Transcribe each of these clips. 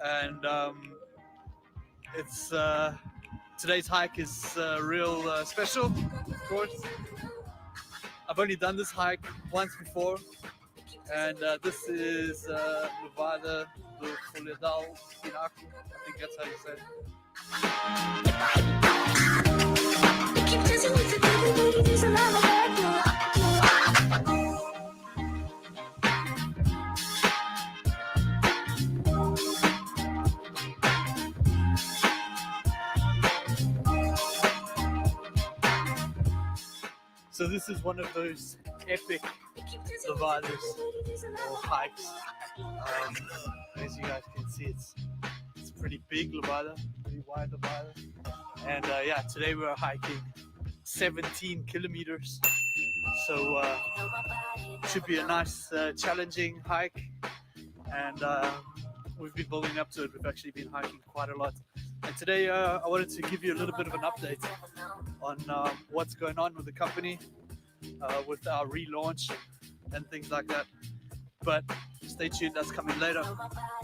and it's today's hike is real special, of course. I've only done this hike once before, and this is Levada do Folhedal Pinaco. I think that's how you say it. So this is one of those epic Levadas or hikes. As you guys can see, it's a pretty big Levada, pretty wide Levada. And yeah, today we're hiking 17 kilometers. So should be a nice challenging hike. And we've been building up to it. We've actually been hiking quite a lot. And today I wanted to give you a little bit of an update on what's going on with the company, with our relaunch and things like that. But stay tuned, that's coming later.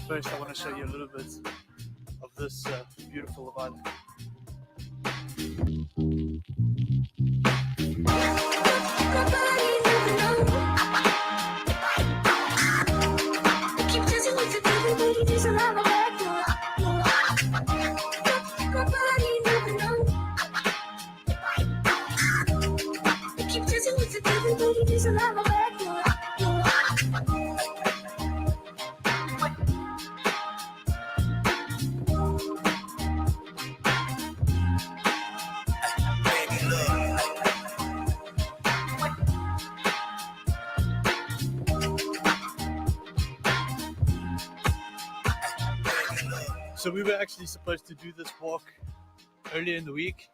First, I want to show you a little bit of this beautiful Levada. So we were actually supposed to do this walk earlier in the week,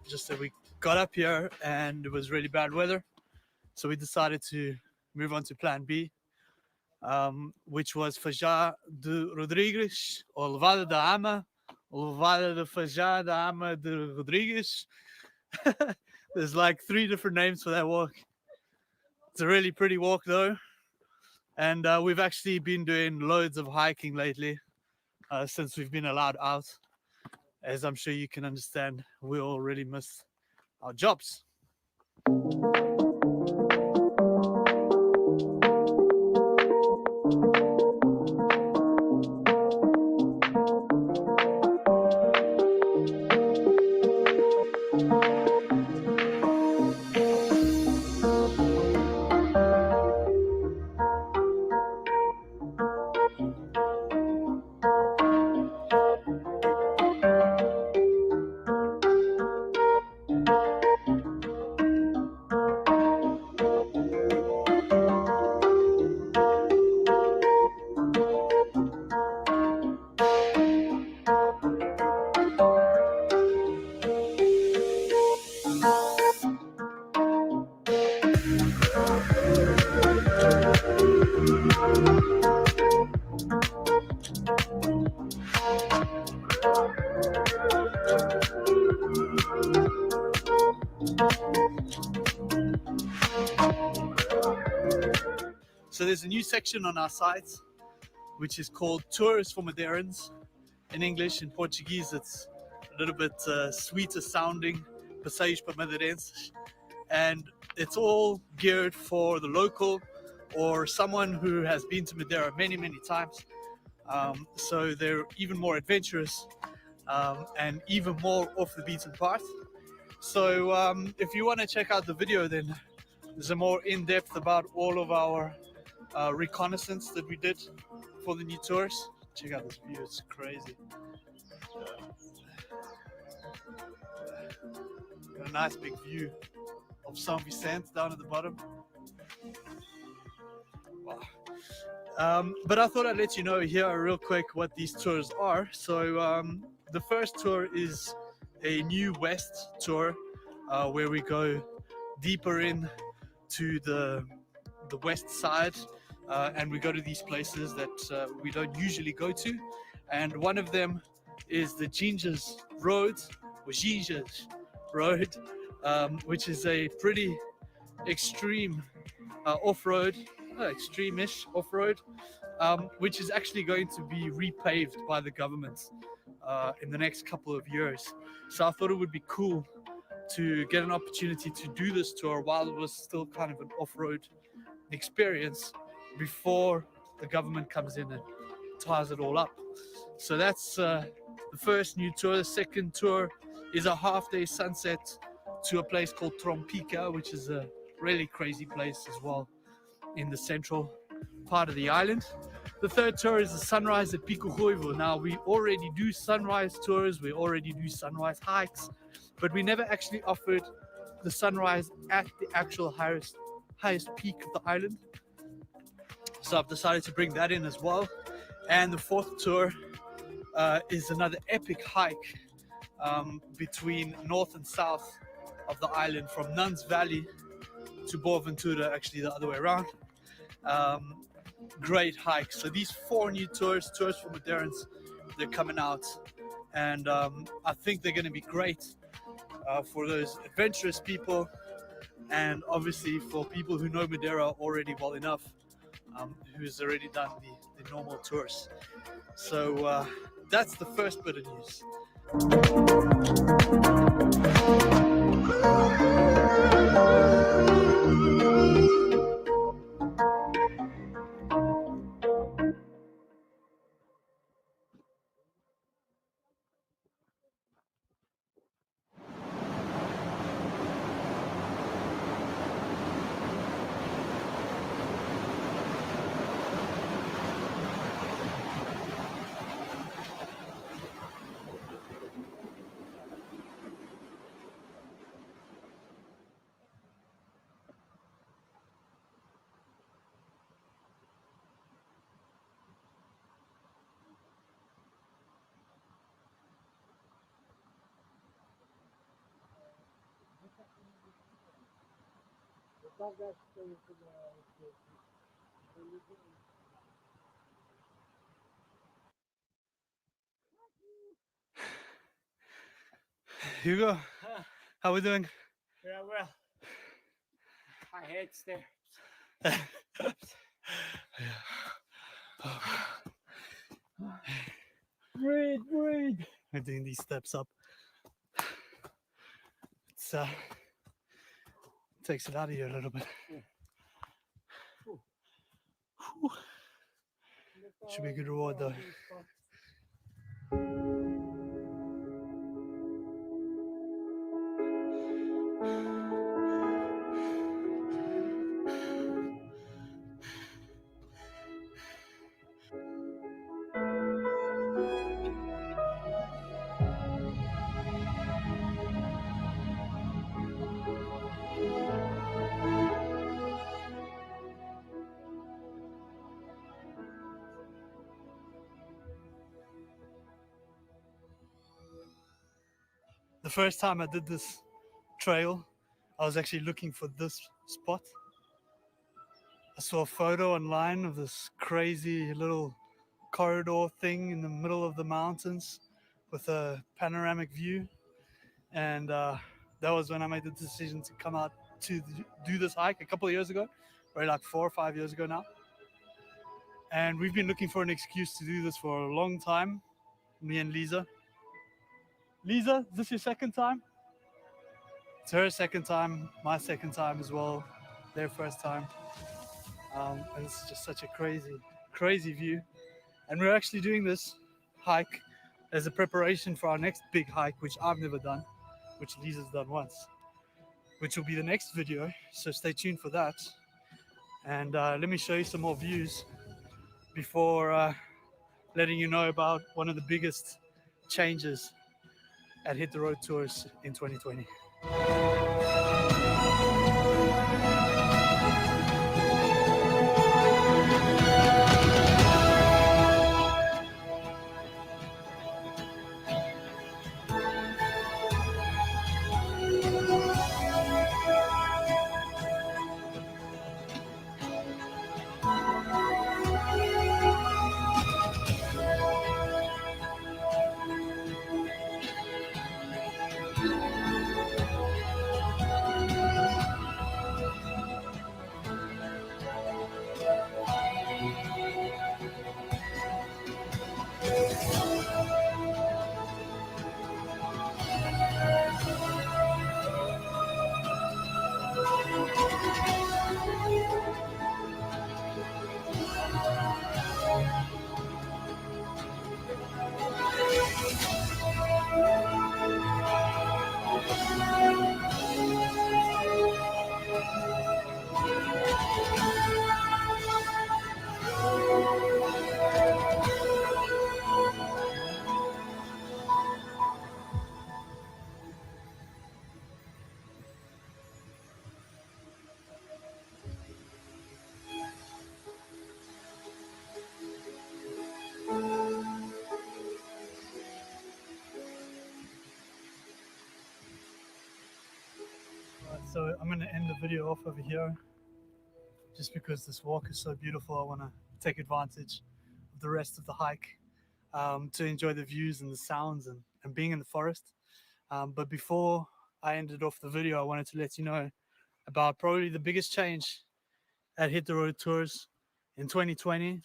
just that we got up here and it was really bad weather. So we decided to move on to plan B, which was Fajá de Rodrigues, or Levada da Ama, or Levada de Fajá da Ama de Rodrigues. There's like 3 different names for that walk. It's a really pretty walk though. And we've actually been doing loads of hiking lately. Since we've been allowed out. As I'm sure you can understand, we all really miss our jobs. So there's a new section on our site which is called Tours for Madeirans. In English, in Portuguese, it's a little bit sweeter sounding, Passeios para Madeirenses. And it's all geared for the local or someone who has been to Madeira many, many times. So they're even more adventurous and even more off the beaten path. So if you want to check out the video, then there's a more in-depth about all of our reconnaissance that we did for the new tours. Check out this view, it's crazy. Got a nice big view of São Vicente down at the bottom. Wow. But I thought I'd let you know here real quick what these tours are. So the first tour is a new west tour where we go deeper in to the west side, and we go to these places that we don't usually go to, and one of them is the Gingers Road, or Gingers Road, which is a pretty extreme off-road, extreme-ish off-road. which is actually going to be repaved by the government in the next couple of years. So I thought it would be cool to get an opportunity to do this tour while it was still kind of an off-road experience before the government comes in and ties it all up. So that's the first new tour. The second tour is a half-day sunset to a place called Trompica, which is a really crazy place as well in the central part of the island. The third tour is the sunrise at Pico Goivo. Now, we already do sunrise tours, we already do sunrise hikes, but we never actually offered the sunrise at the actual highest peak of the island. So I've decided to bring that in as well. And the fourth tour is another epic hike between north and south of the island, from Nuns Valley to Boaventura, actually the other way around. Great hike. So these four new tours for Madeirans, they're coming out, and I think they're going to be great for those adventurous people, and obviously for people who know Madeira already well enough, who's already done the normal tours. So that's the first bit of news. Hugo, how we doing? Yeah, well, my head's there. Breathe. We're doing these steps up. It's takes it out of you a little bit. Should be a good reward though. The first time I did this trail, I was actually looking for this spot. I saw a photo online of this crazy little corridor thing in the middle of the mountains with a panoramic view, and that was when I made the decision to come out to do this hike a couple of years ago, or like 4 or 5 years ago now. And we've been looking for an excuse to do this for a long time, me and Lisa. Lisa, is this your second time? It's her second time, my second time as well, their first time. And it's just such a crazy view. And we're actually doing this hike as a preparation for our next big hike, which I've never done, which Lisa's done once, which will be the next video. So stay tuned for that. And let me show you some more views before letting you know about one of the biggest changes at Hit the Road Tours in 2020. So I'm going to end the video off over here, just because this walk is so beautiful. I want to take advantage of the rest of the hike to enjoy the views and the sounds and being in the forest. But before I ended off the video, I wanted to let you know about probably the biggest change at Hit the Road Tours in 2020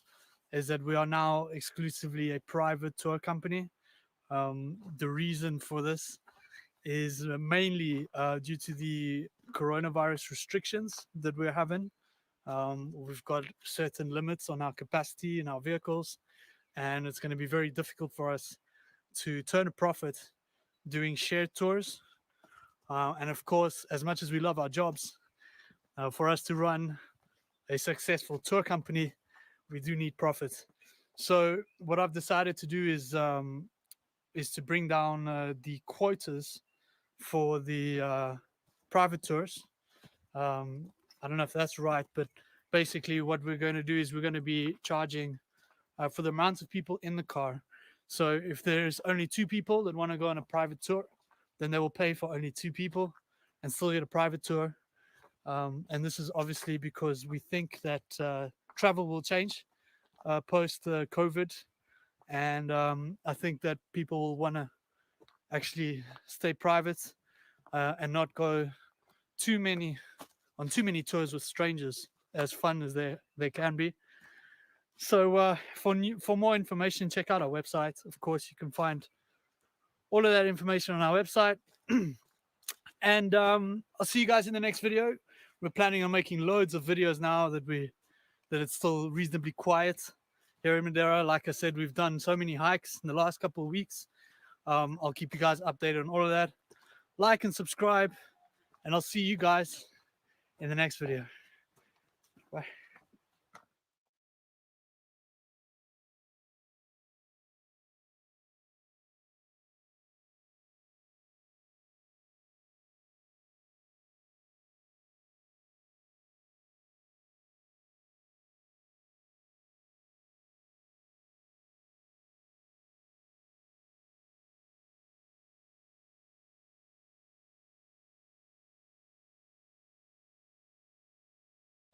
is that we are now exclusively a private tour company. The reason for this is mainly due to the coronavirus restrictions that we're having. We've got certain limits on our capacity in our vehicles, and it's going to be very difficult for us to turn a profit doing shared tours. And of course, as much as we love our jobs, for us to run a successful tour company, we do need profits. So what I've decided to do is to bring down the quotas for the private tours. I don't know if that's right, but basically what we're going to do is we're going to be charging for the amount of people in the car. So if there's only 2 people that want to go on a private tour, then they will pay for only 2 people and still get a private tour. And this is obviously because we think that travel will change post COVID, and I think that people will want to actually stay private and not go on too many tours with strangers, as fun as they can be. So for more information, check out our website. Of course, you can find all of that information on our website. And I'll see you guys in the next video. We're planning on making loads of videos now that it's still reasonably quiet here in Madeira. Like I said, we've done so many hikes in the last couple of weeks. I'll keep you guys updated on all of that. Like and subscribe, and I'll see you guys in the next video. Bye.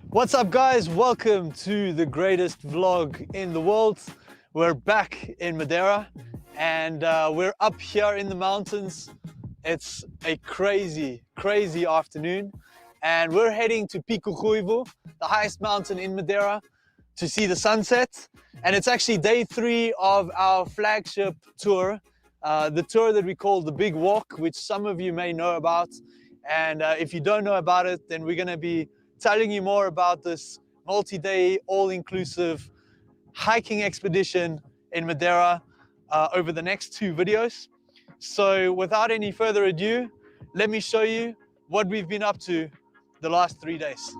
What's up guys, welcome to the greatest vlog in the world. We're back in Madeira and we're up here in the mountains. It's a crazy afternoon and we're heading to Pico Ruivo, the highest mountain in Madeira, to see the sunset. And it's actually day 3 of our flagship tour, the tour that we call the Big Walk, which some of you may know about. And if you don't know about it, then we're gonna be telling you more about this multi-day, all-inclusive hiking expedition in Madeira over the next 2 videos. So without any further ado, let me show you what we've been up to the last 3 days.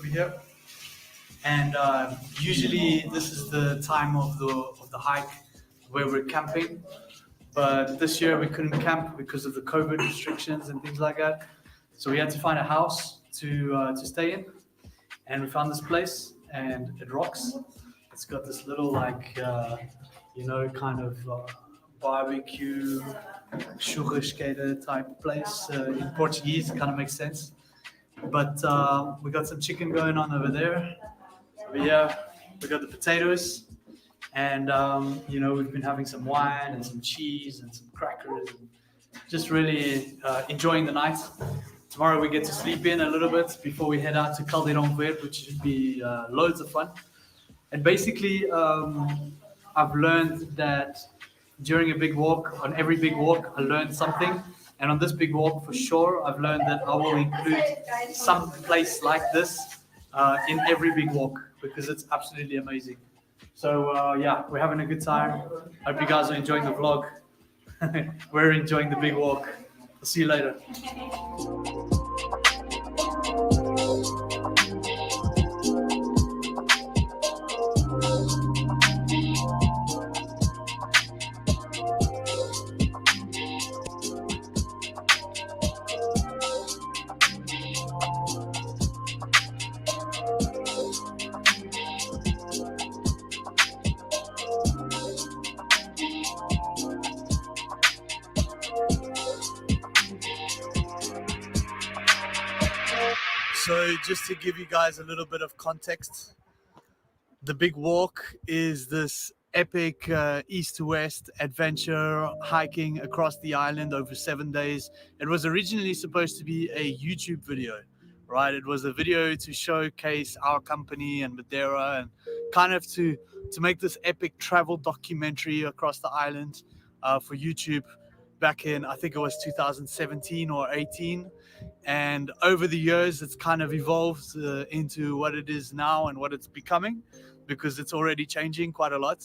over here. And usually this is the time of the hike where we're camping. But this year we couldn't camp because of the COVID restrictions and things like that. So we had to find a house to stay in, and we found this place, and it rocks. It's got this little kind of barbecue churrasqueira type place. In Portuguese, it kind of makes sense. But we got some chicken going on over there. Over here, we got the potatoes. And, we've been having some wine and some cheese and some crackers. And just really enjoying the night. Tomorrow we get to sleep in a little bit before we head out to Caldeirão Verde, which should be loads of fun. And basically, I've learned that during a big walk, on every big walk, I learned something. And on this big walk, for sure, I've learned that I will include some place like this in every big walk, because it's absolutely amazing. So we're having a good time. Hope you guys are enjoying the vlog. We're enjoying the big walk. I'll see you later. So just to give you guys a little bit of context, the big walk is this epic east to west adventure hiking across the island over 7 days. It was originally supposed to be a YouTube video, right? It was a video to showcase our company and Madeira, and kind of to make this epic travel documentary across the island for YouTube back in, I think it was 2017 or 18. And over the years, it's kind of evolved into what it is now and what it's becoming, because it's already changing quite a lot.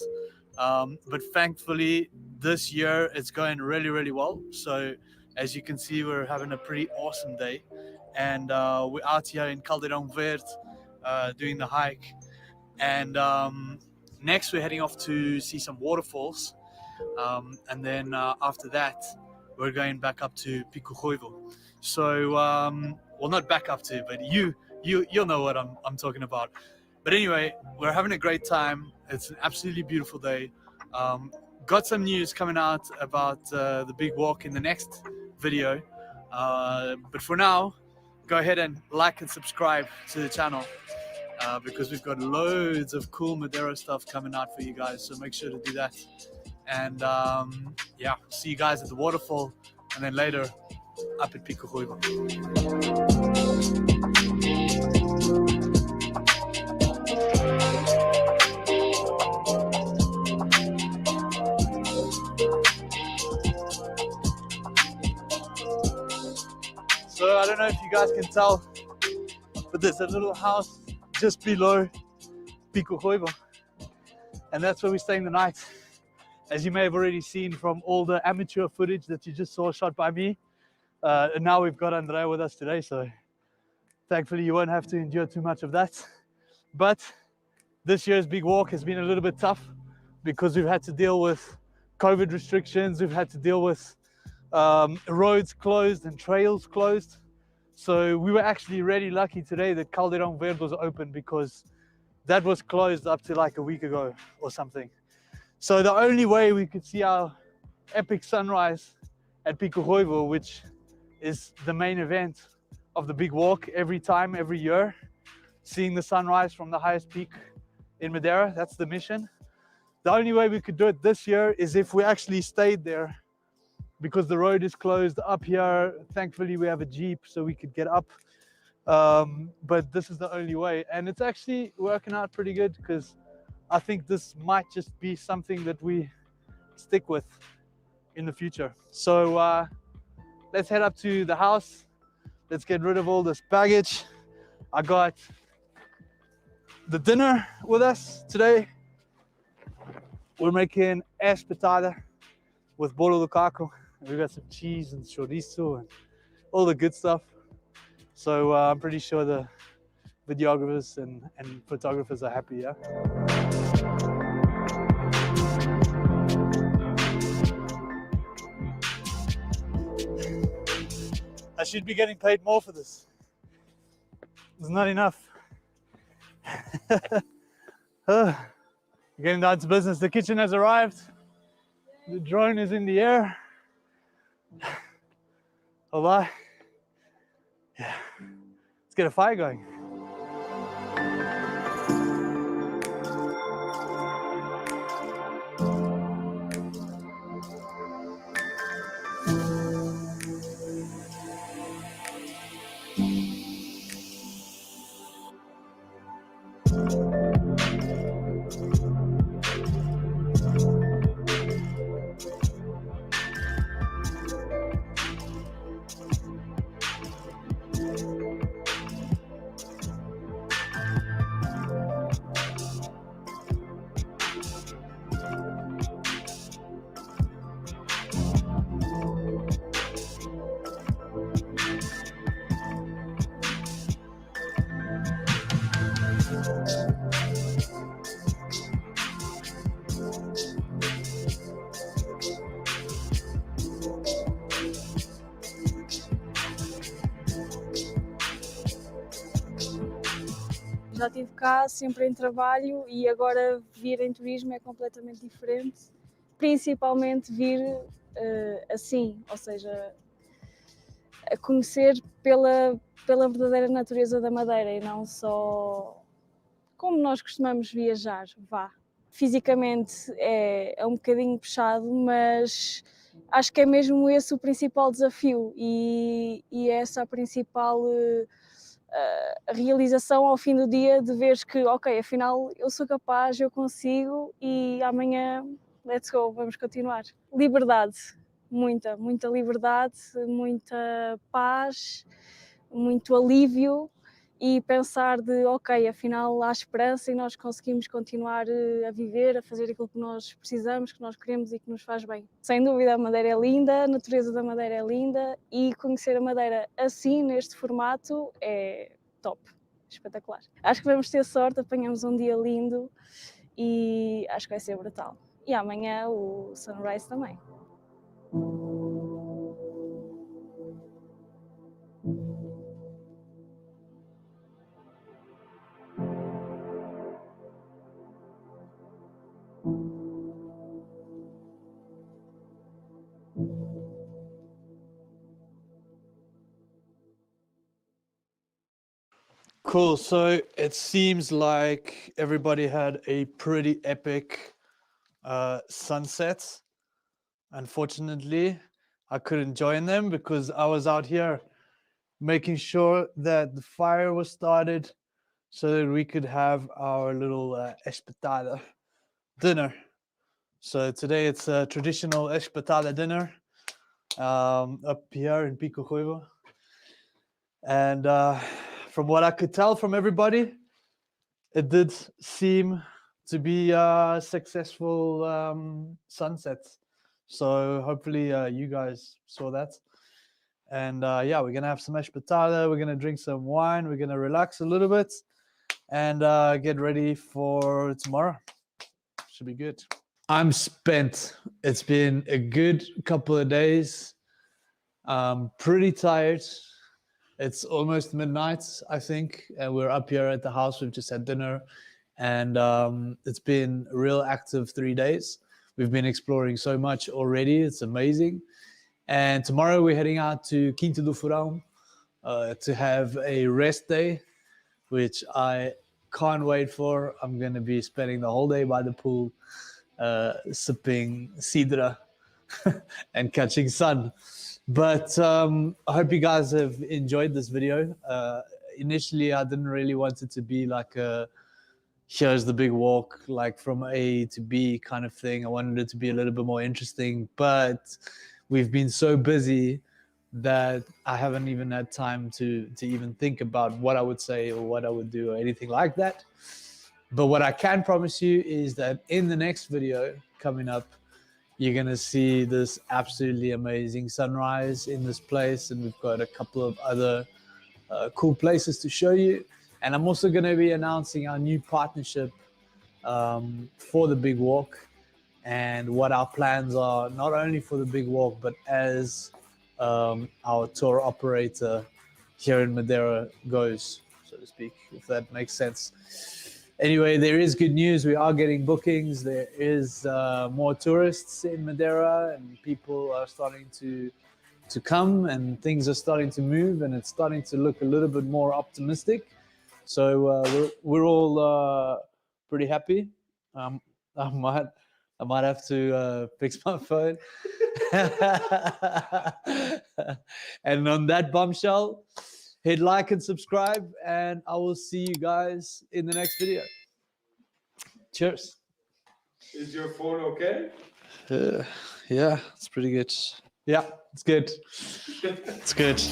But thankfully, this year it's going really, really well. So as you can see, we're having a pretty awesome day. And we're out here in Caldeirão Verde doing the hike. And next we're heading off to see some waterfalls. And then after that, we're going back up to Pico Ruivo. So, well, not back up to, but you'll know what I'm talking about. But anyway, we're having a great time. It's an absolutely beautiful day. Got some news coming out about the big walk in the next video. But for now, go ahead and like and subscribe to the channel because we've got loads of cool Madeira stuff coming out for you guys. So make sure to do that. And see you guys at the waterfall, and then later up at Pico Ruivo. So I don't know if you guys can tell, but there's a little house just below Pico Ruivo, and that's where we're staying the night. As you may have already seen from all the amateur footage that you just saw shot by me. And now we've got Andrea with us today, so thankfully you won't have to endure too much of that. But this year's big walk has been a little bit tough because we've had to deal with COVID restrictions. We've had to deal with roads closed and trails closed. So we were actually really lucky today that Caldeirão Verde was open, because that was closed up to like a week ago or something. So the only way we could see our epic sunrise at Pico Ruivo, which is the main event of the big walk every year, seeing the sunrise from the highest peak in Madeira. That's the mission. The only way we could do it this year is if we actually stayed there, because the road is closed up here. Thankfully we have a Jeep so we could get up, but this is the only way, and it's actually working out pretty good, because I think this might just be something that we stick with in the future. So let's head up to the house. Let's get rid of all this baggage. I got the dinner with us today. We're making espetada with bolo do caco. We've got some cheese and chorizo and all the good stuff. So I'm pretty sure the videographers and photographers are happy. Yeah. I should be getting paid more for this. It's not enough. Getting down to business. The kitchen has arrived. The drone is in the air. Hola. Yeah. Let's get a fire going. Já estive cá sempre em trabalho e agora vir em turismo é completamente diferente, principalmente vir assim, ou seja, a conhecer pela verdadeira natureza da Madeira e não só como nós costumamos viajar, vá. Fisicamente é um bocadinho puxado, mas acho que é mesmo esse o principal desafio e é essa a principal a realização ao fim do dia de veres que, ok, afinal eu sou capaz, eu consigo e amanhã, let's go, vamos continuar. Liberdade, muita liberdade, muita paz, muito alívio e pensar de, ok, afinal há esperança e nós conseguimos continuar a viver, a fazer aquilo que nós precisamos, que nós queremos e que nos faz bem. Sem dúvida a Madeira é linda, a natureza da Madeira é linda e conhecer a Madeira assim, neste formato, é top, espetacular. Acho que vamos ter sorte, apanhamos um dia lindo e acho que vai ser brutal. E amanhã o sunrise também. Cool. So it seems like everybody had a pretty epic sunset. Unfortunately, I couldn't join them because I was out here making sure that the fire was started so that we could have our little espetada dinner. So today it's a traditional espetada dinner up here in Pico Huevo. And from what I could tell from everybody, it did seem to be a successful sunset. So hopefully you guys saw that. And yeah, we're gonna have some espetada, we're gonna drink some wine, we're gonna relax a little bit and get ready for tomorrow. Should be good. I'm spent. It's been a good couple of days. Pretty tired. It's almost midnight, I think, and we're up here at the house. We've just had dinner, and it's been a real active 3 days. We've been exploring so much already. It's amazing. And tomorrow we're heading out to Quinta do Furão to have a rest day, which I can't wait for. I'm going to be spending the whole day by the pool, sipping sidra and catching sun. But I hope you guys have enjoyed this video. Initially, I didn't really want it to be like a here's the big walk, like from A to B kind of thing. I wanted it to be a little bit more interesting, but we've been so busy that I haven't even had time to even think about what I would say or what I would do or anything like that. But what I can promise you is that in the next video coming up, you're going to see this absolutely amazing sunrise in this place. And we've got a couple of other cool places to show you. And I'm also going to be announcing our new partnership for the Big Walk, and what our plans are, not only for the Big Walk, but as our tour operator here in Madeira goes, so to speak, if that makes sense. Anyway, there is good news. We are getting bookings. There is more tourists in Madeira, and people are starting to come, and things are starting to move, and it's starting to look a little bit more optimistic. So we're all pretty happy. I might have to fix my phone. And on that bombshell, hit like and subscribe, and I will see you guys in the next video. Cheers. Is your phone okay? Yeah, it's pretty good. Yeah, it's good. It's good.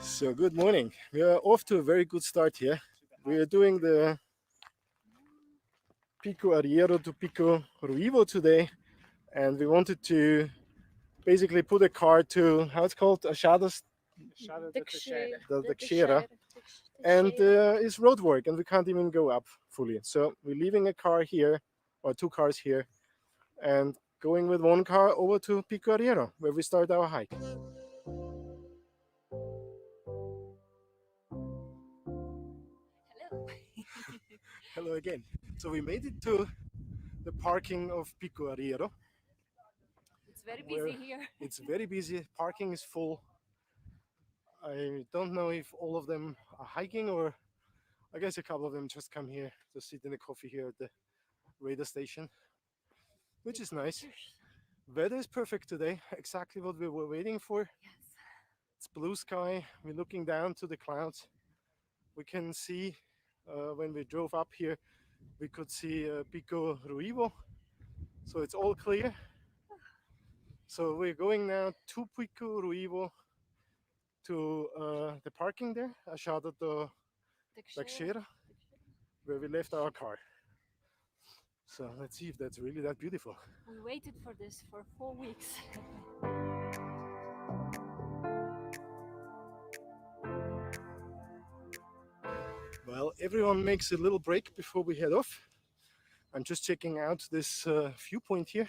So good morning. We are off to a very good start here. We are doing the Pico Arriero to Pico Ruivo today, and we wanted to basically put a car to, how it's called, Achadas De the Teixeira, and it's road work, and we can't even go up fully. So we're leaving a car here, or two cars here, and going with one car over to Pico Arriero, where we start our hike. Hello again. So we made it to the parking of Pico Arriero. It's very busy here. It's very busy. Parking is full. I don't know if all of them are hiking, or I guess a couple of them just come here to sit in the coffee here at the radar station, which is nice. Weather is perfect today, exactly what we were waiting for. Yes. It's blue sky. We're looking down to the clouds. We can see when we drove up here, we could see Pico Ruivo. So it's all clear. So we're going now to Pico Ruivo, to the parking there, Achada do Teixeira, where we left our car. So let's see if that's really that beautiful. We waited for this for 4 weeks. Well, everyone makes a little break before we head off. I'm just checking out this viewpoint here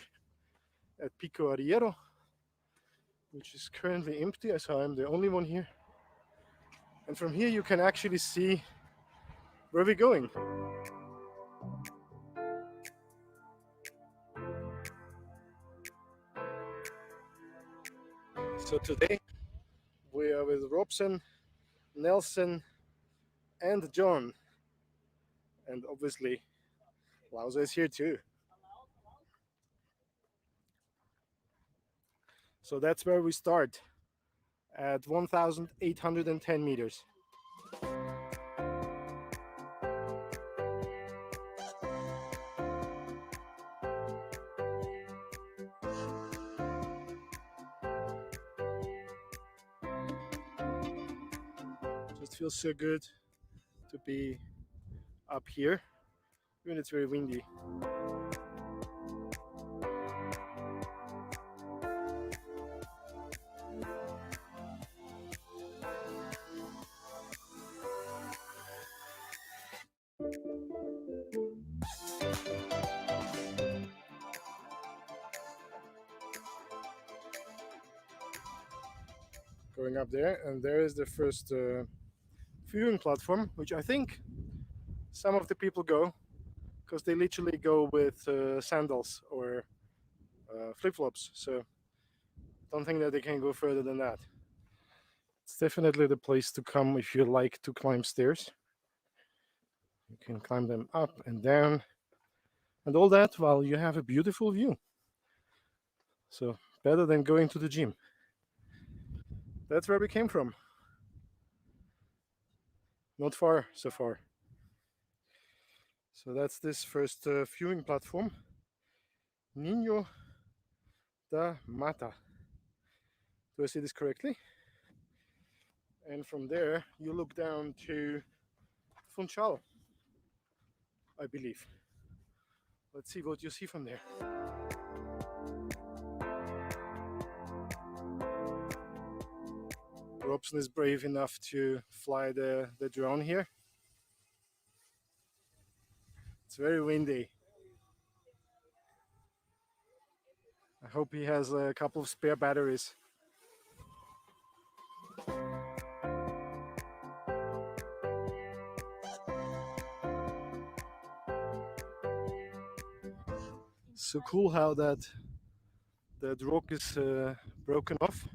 at Pico Arriero, which is currently empty, so I'm the only one here. And from here you can actually see where we're going. So today we are with Robson, Nelson, and John. And obviously Lauza is here too. So that's where we start, at 1,810 meters. Just feels so good to be up here, even it's very windy. Going up there, and there is the first viewing platform, which I think some of the people go, because they literally go with sandals or flip-flops, so don't think that they can go further than that. It's definitely the place to come if you like to climb stairs. You can climb them up and down, and all that while you have a beautiful view. So better than going to the gym. That's where we came from. Not far so far. So that's this first viewing platform, Niño da Mata. Do I say this correctly? And from there you look down to Funchal, I believe. Let's see what you see from there. Robson is brave enough to fly the drone here. It's very windy. I hope he has a couple of spare batteries. So cool how that rock is broken off.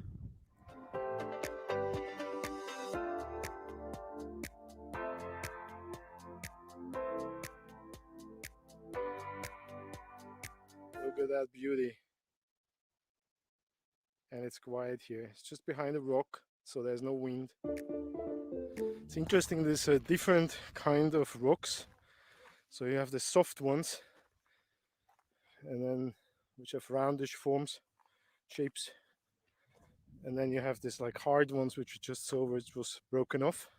Look at that beauty. And it's quiet here. It's just behind a rock, so there's no wind. It's interesting, there's a different kind of rocks. So you have the soft ones, and then which have roundish forms, shapes. And then you have this like hard ones, which we just saw, which was broken off.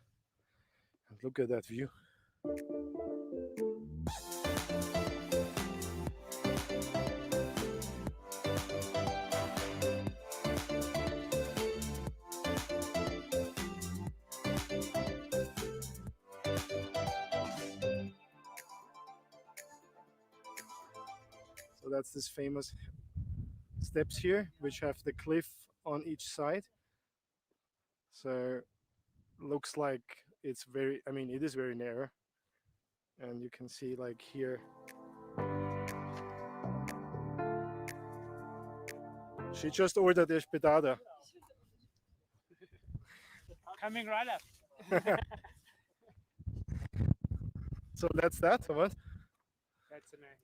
And look at that view. So that's this famous steps here, which have the cliff on each side. So looks like it's very, I mean, it is very narrow. And you can see like here. She just ordered espetada. Coming right up. So that's that, or what? That's a name.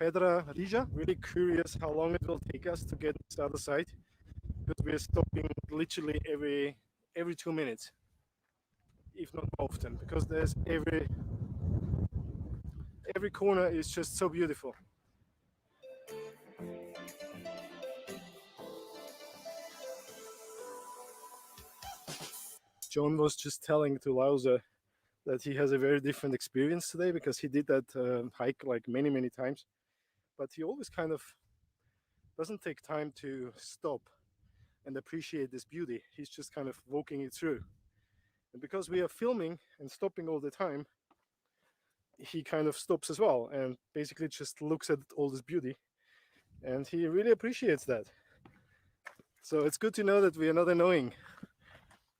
Pedra Rija. Really curious how long it will take us to get to this other side, because we're stopping literally every 2 minutes, if not more often, because there's every corner is just so beautiful. John was just telling to Lausa that he has a very different experience today, because he did that hike like many times, but he always kind of doesn't take time to stop and appreciate this beauty. He's just kind of walking it through, and because we are filming and stopping all the time, he kind of stops as well and basically just looks at all this beauty, and he really appreciates that. So it's good to know that we are not annoying.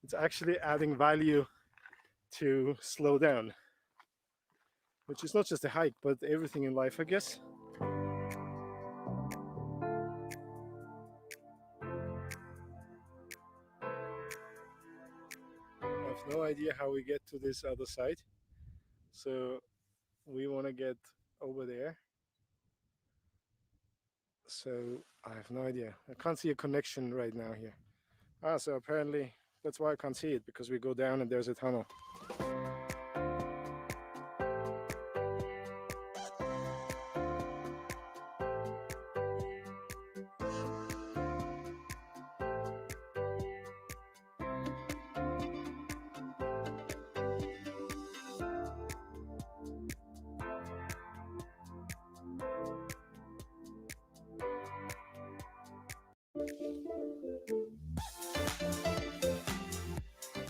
It's actually adding value to slow down, which is not just a hike, but everything in life, I guess. I have no idea how we get to this other side, so we want to get over there. So I have no idea. I can't see a connection right now here. So apparently that's why I can't see it, because we go down and there's a tunnel.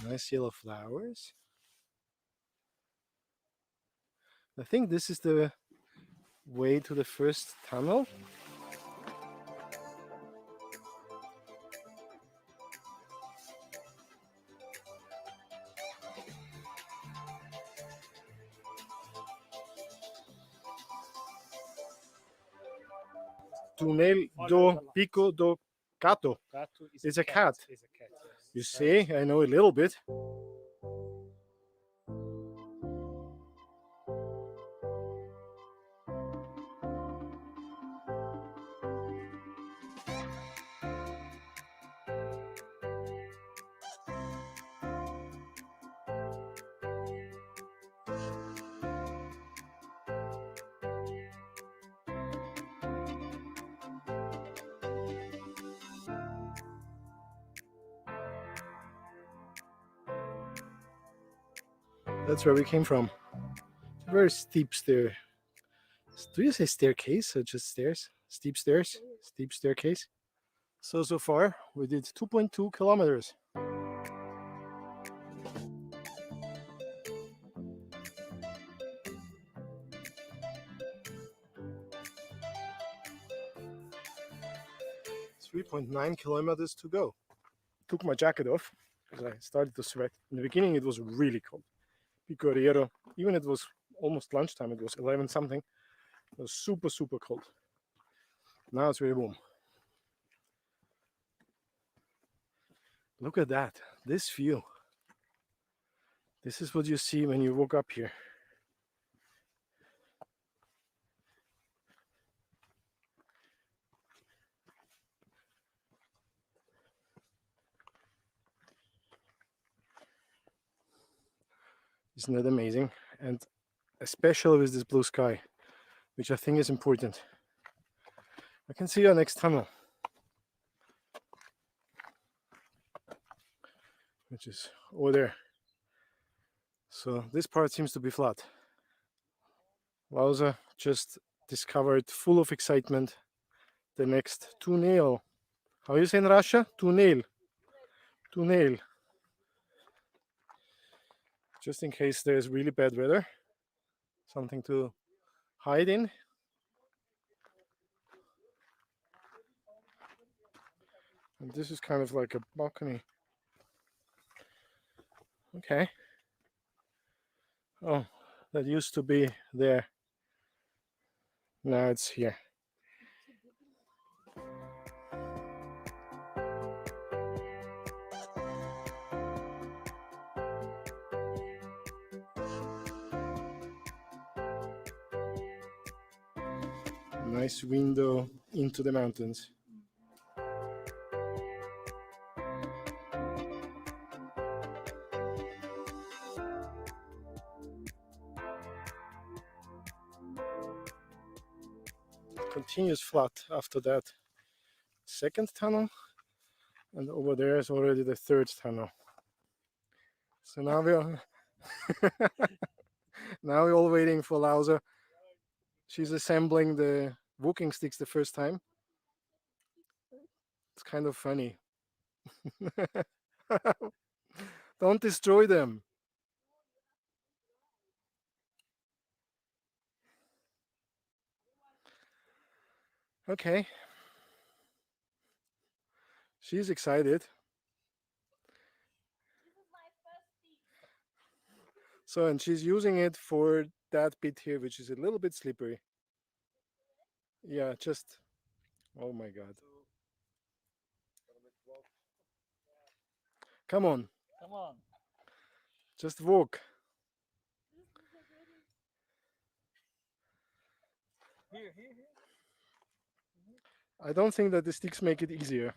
Nice yellow flowers. I think this is the way to the first tunnel. Túnel do Pico do Gato. Gato is It's a cat. Is a cat. Yes. You So see, I know a little bit. That's where we came from. It's a very steep stair. Do you say staircase or just stairs? Steep stairs? Steep staircase. So far we did 2.2 kilometers. .9 kilometers to go. Took my jacket off because I started to sweat. In the beginning it was really cold. Pico Riero, even it was almost lunchtime, it was 11 something. It was super, super cold. Now it's very warm. Look at that, this view. This is what you see when you walk up here. Isn't that amazing? And especially with this blue sky, which I think is important. I can see our next tunnel, which is over there. So this part seems to be flat. Lausa just discovered, full of excitement, the next tunnel. How you say in Russia? Tunnel. Tunnel. Just in case there's really bad weather, something to hide in. And this is kind of like a balcony. Okay. Oh, that used to be there. Now it's here. Nice window into the mountains. Continues flat after that second tunnel, and over there is already the third tunnel. So now we're now we're all waiting for Lausa. She's assembling the walking sticks the first time. It's kind of funny. Don't destroy them. Okay. She's excited. So, and she's using it for that bit here, which is a little bit slippery. Yeah, just, oh my God. Come on. Come on. Just walk. Here. I don't think that the sticks make it easier.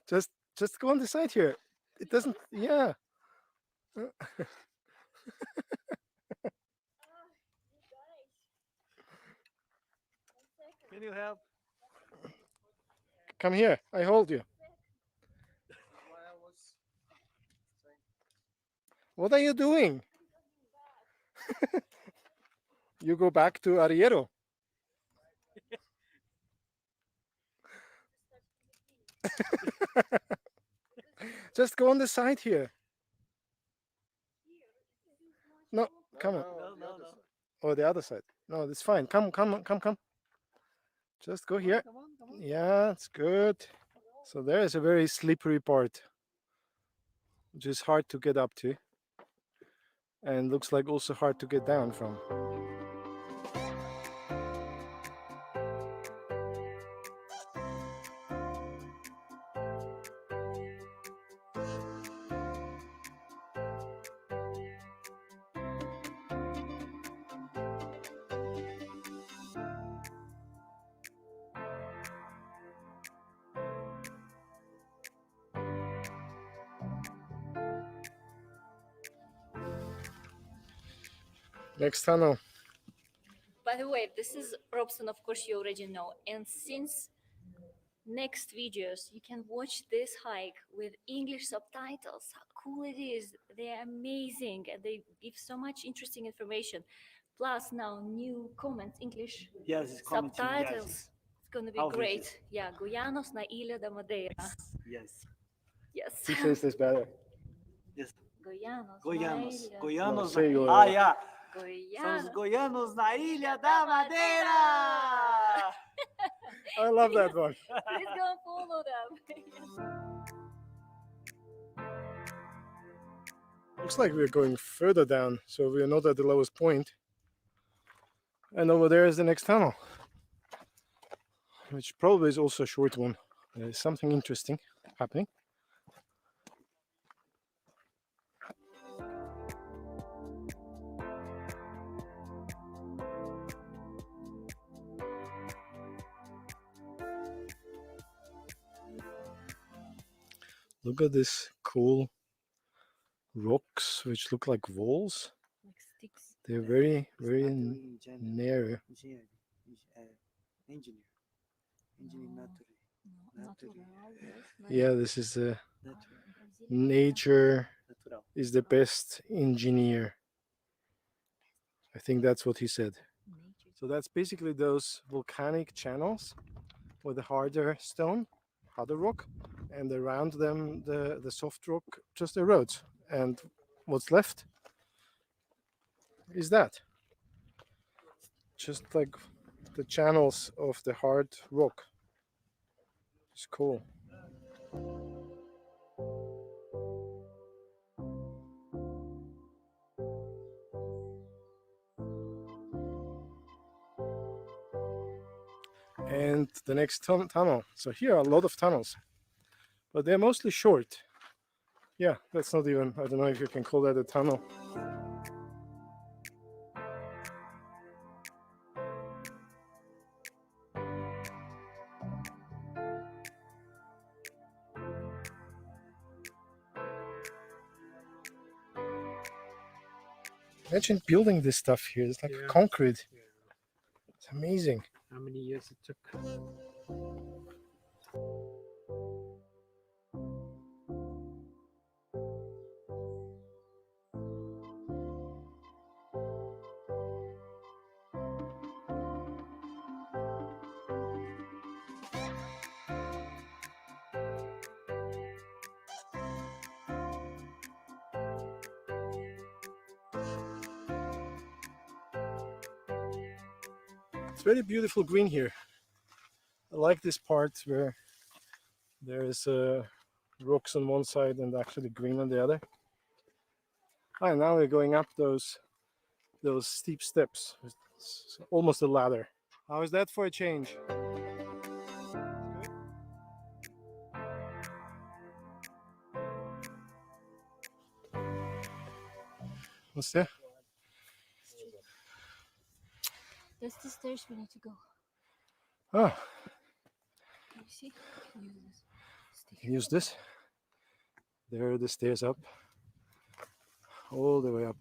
just go on the side here. It doesn't, yeah. Can you help? Come here, I hold you. What are you doing? You go back to Arriero. Just go on the side here. No, come on. No. Oh, the other side. No, that's fine. Come. Just go here. Come on. Yeah, it's good. So there is a very slippery part, which is hard to get up to. and looks like also hard to get down from. Next tunnel. By the way, this is Robson, of course you already know. And since next videos, you can watch this hike with English subtitles. How cool it is. They're amazing and they give so much interesting information. Plus now new comments, English Yes, it's coming to me, subtitles. yes. It's gonna be I'll great. visit. Yeah, Goianos na Ilha da Madeira. Yes. Yes. Who says this better? Yes. Goianos. Goianos. Na ilha. Goianos. No, say your- Ah, yeah. São os Goianos. goianos na Ilha da Madeira. I love that one. Please go and follow them. Looks like we're going further down, so we're not at the lowest point. And over there is the next tunnel, which probably is also a short one. There's something interesting happening. Look at this cool rocks, which look like walls. Like sticks. They're very, very narrow. Engineer. Natural. Yes. Yeah, this is Natural. nature Natural. is the best engineer. I think that's what he said. Nature. So that's basically those volcanic channels with the harder stone, harder rock, and around them the soft rock just erodes. And what's left is that. Just like the channels of the hard rock. It's cool. And the next tunnel. So here are a lot of tunnels, but they're mostly short. Yeah, that's not even, I don't know if you can call that a tunnel. Imagine building this stuff here. It's like Yeah. concrete. Yeah. It's amazing. How many years it took? It's very beautiful green here. I like this part where there is rocks on one side and actually green on the other. And now we're going up those steep steps. It's almost a ladder. How is that for a change? What's there? That's the stairs we need to go. Ah, You see? Use this stick. use this. There are the stairs up. All the way up.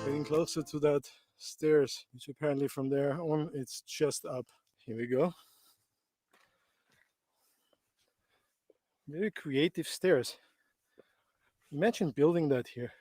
Getting closer to that stairs, which apparently from there on it's just up. Here we go. Very creative stairs. Imagine building that here.